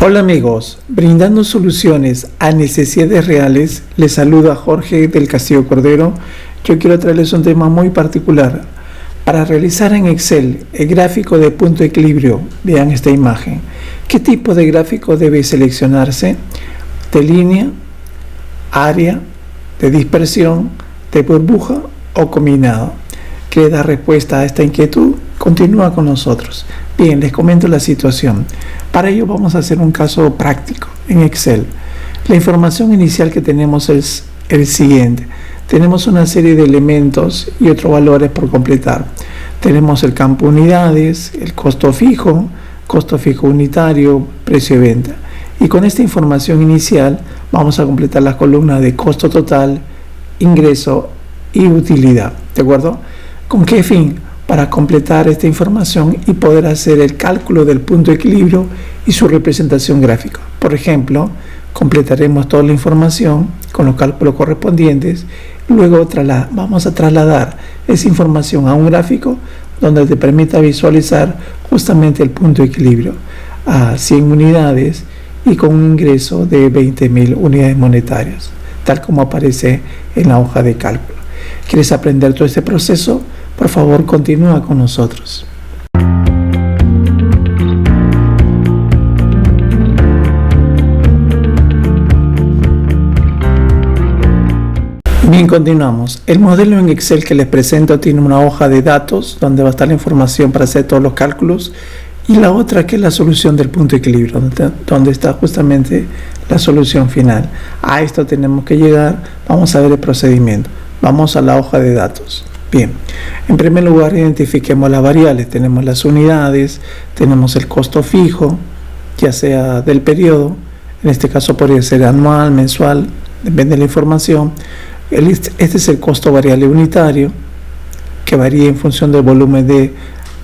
Hola amigos, brindando soluciones a necesidades reales, les saluda Jorge del Castillo Cordero. Yo quiero traerles un tema muy particular. Para realizar en Excel el gráfico de punto de equilibrio, vean esta imagen. ¿Qué tipo de gráfico debe seleccionarse? ¿De línea, área, de dispersión, de burbuja o combinado? ¿Quiere dar respuesta a esta inquietud? Continúa con nosotros. Bien, les comento la situación. Para ello vamos a hacer un caso práctico en Excel. La información inicial que tenemos es el siguiente. Tenemos una serie de elementos y otros valores por completar. Tenemos el campo unidades, el costo fijo unitario, precio de venta. Y con esta información inicial vamos a completar las columnas de costo total, ingreso y utilidad. ¿De acuerdo? ¿Con qué fin? Para completar esta información y poder hacer el cálculo del punto de equilibrio y su representación gráfica. Por ejemplo, completaremos toda la información con los cálculos correspondientes. Luego vamos a trasladar esa información a un gráfico donde te permita visualizar justamente el punto de equilibrio a 100 unidades y con un ingreso de 20.000 unidades monetarias, tal como aparece en la hoja de cálculo. ¿Quieres aprender todo este proceso? Por favor, continúa con nosotros. Bien, continuamos. El modelo en Excel que les presento tiene una hoja de datos donde va a estar la información para hacer todos los cálculos y la otra que es la solución del punto de equilibrio, donde está justamente la solución final. A esto tenemos que llegar. Vamos a ver el procedimiento. Vamos a la hoja de datos. Bien, en primer lugar identifiquemos las variables. Tenemos las unidades, tenemos el costo fijo, ya sea del periodo, en este caso podría ser anual, mensual, depende de la información. Este es el costo variable unitario, que varía en función del volumen de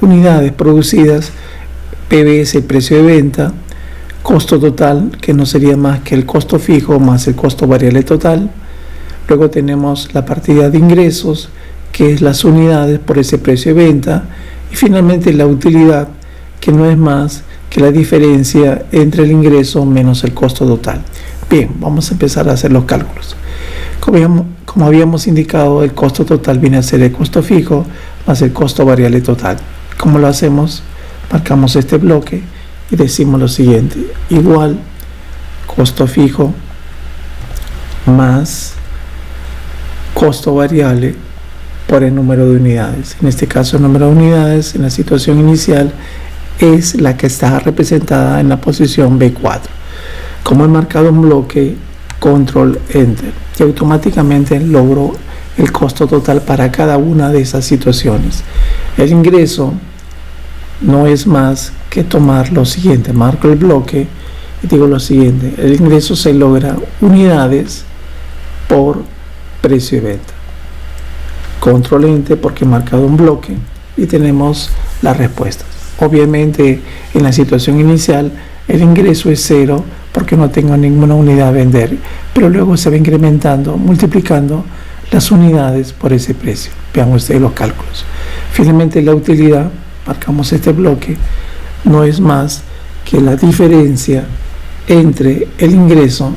unidades producidas. PV es el precio de venta. Costo total, que no sería más que el costo fijo más el costo variable total. Luego tenemos la partida de ingresos, que es las unidades por ese precio de venta, y finalmente la utilidad, que no es más que la diferencia entre el ingreso menos el costo total. Bien, vamos a empezar a hacer los cálculos. Como habíamos indicado, el costo total viene a ser el costo fijo más el costo variable total. ¿Cómo lo hacemos? Marcamos este bloque y decimos lo siguiente: igual costo fijo más costo variable por el número de unidades. En este caso, el número de unidades en la situación inicial es la que está representada en la posición B4. Como he marcado un bloque, control enter, y automáticamente logro el costo total para cada una de esas situaciones. El ingreso no es más que tomar lo siguiente: marco el bloque y digo lo siguiente: el ingreso se logra unidades por precio de venta. Control enter porque he marcado un bloque y tenemos las respuestas. Obviamente en la situación inicial el ingreso es 0 porque no tengo ninguna unidad a vender, pero luego se va incrementando, multiplicando las unidades por ese precio. Vean ustedes los cálculos. Finalmente la utilidad, marcamos este bloque, no es más que la diferencia entre el ingreso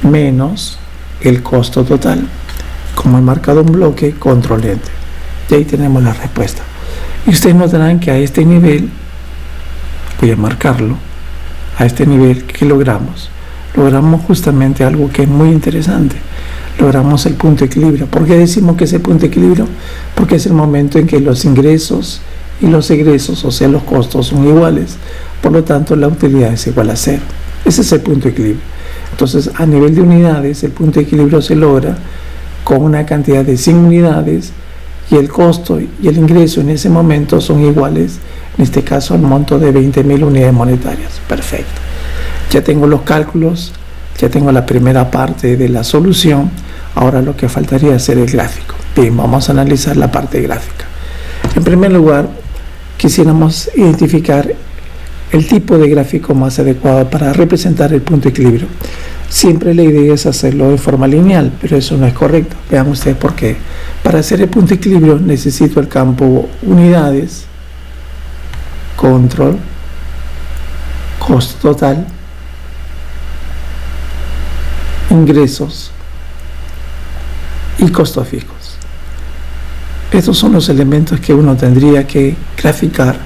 menos el costo total. Como he marcado un bloque, control enter, y ahí tenemos la respuesta. Y ustedes notarán que a este nivel, voy a marcarlo, a este nivel que logramos justamente algo que es muy interesante. Logramos el punto de equilibrio. ¿Por qué decimos que es el punto de equilibrio? Porque es el momento en que los ingresos y los egresos, o sea los costos, son iguales. Por lo tanto, la utilidad es igual a 0. Ese es el punto de equilibrio. Entonces, a nivel de unidades, el punto de equilibrio se logra con una cantidad de 100 unidades y el costo y el ingreso en ese momento son iguales, en este caso al monto de 20.000 unidades monetarias. Perfecto. Ya tengo los cálculos, ya tengo la primera parte de la solución. Ahora lo que faltaría es hacer el gráfico. Bien, vamos a analizar la parte gráfica. En primer lugar, quisiéramos identificar el tipo de gráfico más adecuado para representar el punto de equilibrio. Siempre la idea es hacerlo de forma lineal, pero eso no es correcto. Vean ustedes por qué. Para hacer el punto de equilibrio necesito el campo unidades, control, costo total, ingresos y costos fijos. Estos son los elementos que uno tendría que graficar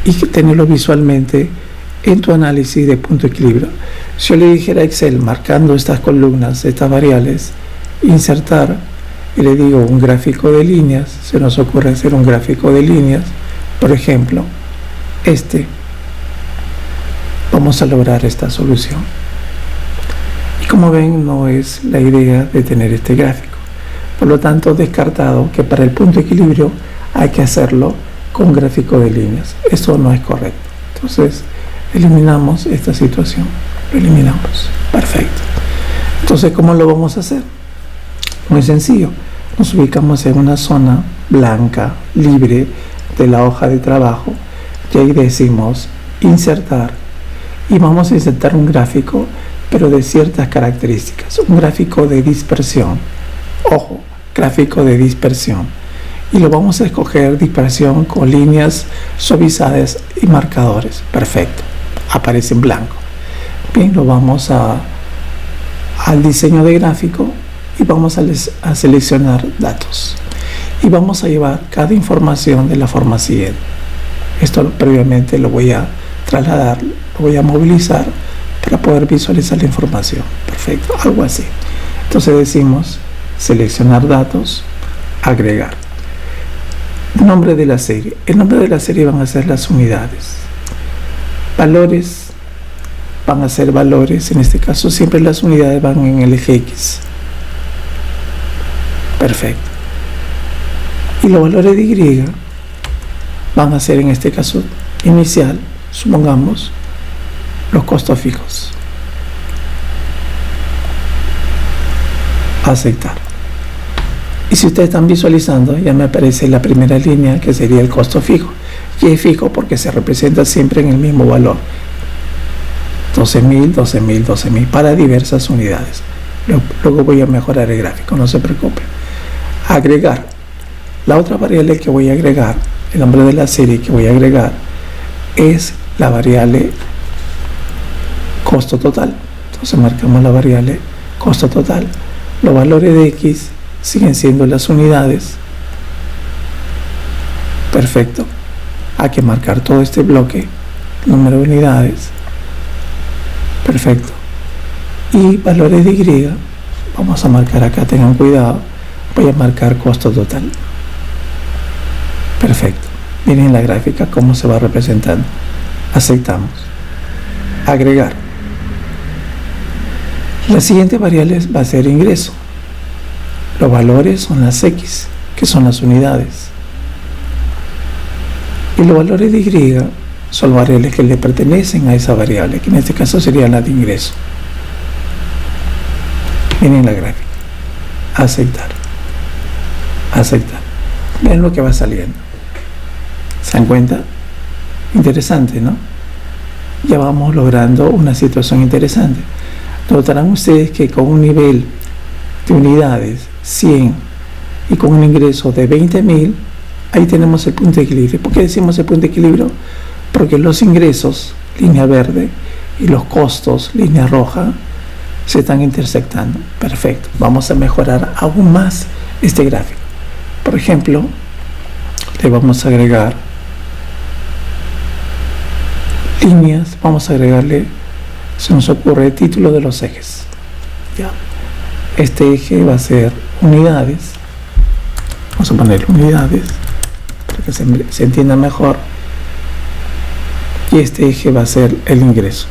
y que tenerlo visualmente en tu análisis de punto de equilibrio. Si yo le dijera a Excel, marcando estas columnas, estas variables, insertar, y le digo un gráfico de líneas, se nos ocurre hacer un gráfico de líneas, por ejemplo, vamos a lograr esta solución. Y como ven, no es la idea de tener este gráfico. Por lo tanto, descartado que para el punto de equilibrio hay que hacerlo con gráfico de líneas. Eso no es correcto. Entonces, eliminamos esta situación. Lo eliminamos. Perfecto. Entonces, ¿cómo lo vamos a hacer? Muy sencillo. Nos ubicamos en una zona blanca, libre de la hoja de trabajo. Y ahí decimos insertar. Y vamos a insertar un gráfico, pero de ciertas características. Un gráfico de dispersión. Ojo, gráfico de dispersión. Y lo vamos a escoger dispersión con líneas suavizadas y marcadores. Perfecto. Aparece en blanco. Bien, lo vamos al diseño de gráfico y vamos a seleccionar datos. Y vamos a llevar cada información de la forma siguiente. Esto previamente lo voy a trasladar, lo voy a movilizar para poder visualizar la información. Perfecto, algo así. Entonces decimos seleccionar datos, agregar. Nombre de la serie. El nombre de la serie van a ser las unidades. Valores van a ser valores. En este caso siempre las unidades van en el eje X. Perfecto. Y los valores de Y van a ser en este caso inicial, supongamos, los costos fijos. Aceptar. Y si ustedes están visualizando, ya me aparece la primera línea que sería el costo fijo. Y es fijo porque se representa siempre en el mismo valor. 12.000, 12.000, 12.000 para diversas unidades. Luego voy a mejorar el gráfico, no se preocupen. Agregar. La otra variable que voy a agregar, el nombre de la serie que voy a agregar, es la variable costo total. Entonces marcamos la variable costo total. Los valores de X siguen siendo las unidades. Perfecto. Hay que marcar todo este bloque, número de unidades. Perfecto. Y valores de Y, vamos a marcar acá, tengan cuidado. Voy a marcar costo total. Perfecto. Miren la gráfica cómo se va representando. Aceptamos. Agregar. La siguiente variable va a ser ingreso. Los valores son las X, que son las unidades. Y los valores de Y son variables que le pertenecen a esa variable, que en este caso sería la de ingreso. Miren la gráfica. Aceptar. Aceptar. Ven lo que va saliendo. ¿Se dan cuenta? Interesante, ¿no? Ya vamos logrando una situación interesante. Notarán ustedes que con un nivel de unidades 100 y con un ingreso de 20.000, ahí tenemos el punto de equilibrio. ¿Por qué decimos el punto de equilibrio? Porque los ingresos, línea verde, y los costos, línea roja, se están intersectando. Perfecto. Vamos a mejorar aún más este gráfico. Por ejemplo, le vamos a agregar líneas, vamos a agregarle, se nos ocurre, título de los ejes. Ya. Este eje va a ser unidades. Vamos a poner unidades para que se entienda mejor. Y este eje va a ser el ingreso,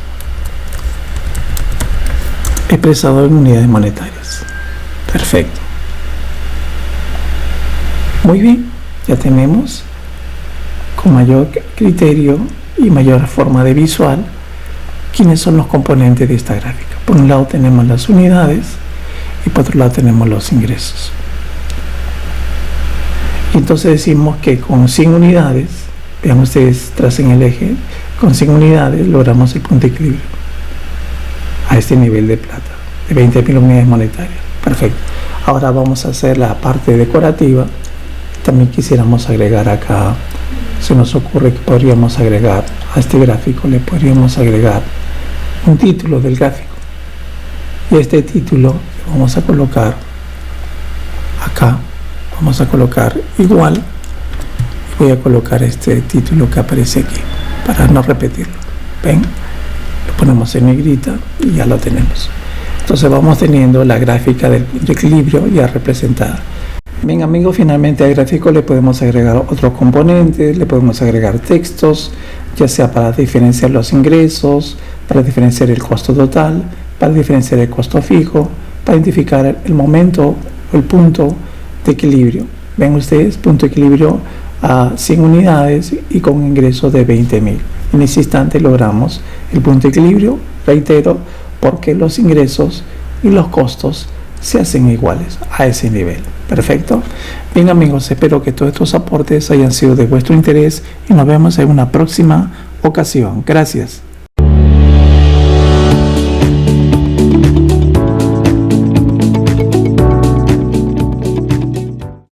expresado en unidades monetarias. Perfecto. Muy bien, ya tenemos con mayor criterio y mayor forma de visual quiénes son los componentes de esta gráfica. Por un lado tenemos las unidades y por otro lado tenemos los ingresos. Y entonces decimos que con 100 unidades, vean ustedes, tracen el eje, con 100 unidades logramos el punto de equilibrio a este nivel de plata, de 20.000 unidades monetarias. Perfecto. Ahora vamos a hacer la parte decorativa. También quisiéramos agregar acá se nos ocurre que podríamos agregar a este gráfico, le podríamos agregar un título del gráfico. Y este título lo vamos a colocar acá, vamos a colocar igual. Voy a colocar este título que aparece aquí para no repetirlo. ¿Ven? Lo ponemos en negrita y ya lo tenemos. Entonces vamos teniendo la gráfica del punto de equilibrio ya representada. Bien amigos, finalmente al gráfico le podemos agregar otros componentes, le podemos agregar textos, ya sea para diferenciar los ingresos, para diferenciar el costo total, para diferenciar el costo fijo, para identificar el momento o el punto de equilibrio. Ven ustedes, punto de equilibrio a 100 unidades y con un ingreso de 20.000. En ese instante logramos el punto de equilibrio, reitero, porque los ingresos y los costos se hacen iguales a ese nivel. Perfecto. Bien amigos, espero que todos estos aportes hayan sido de vuestro interés y nos vemos en una próxima ocasión. Gracias.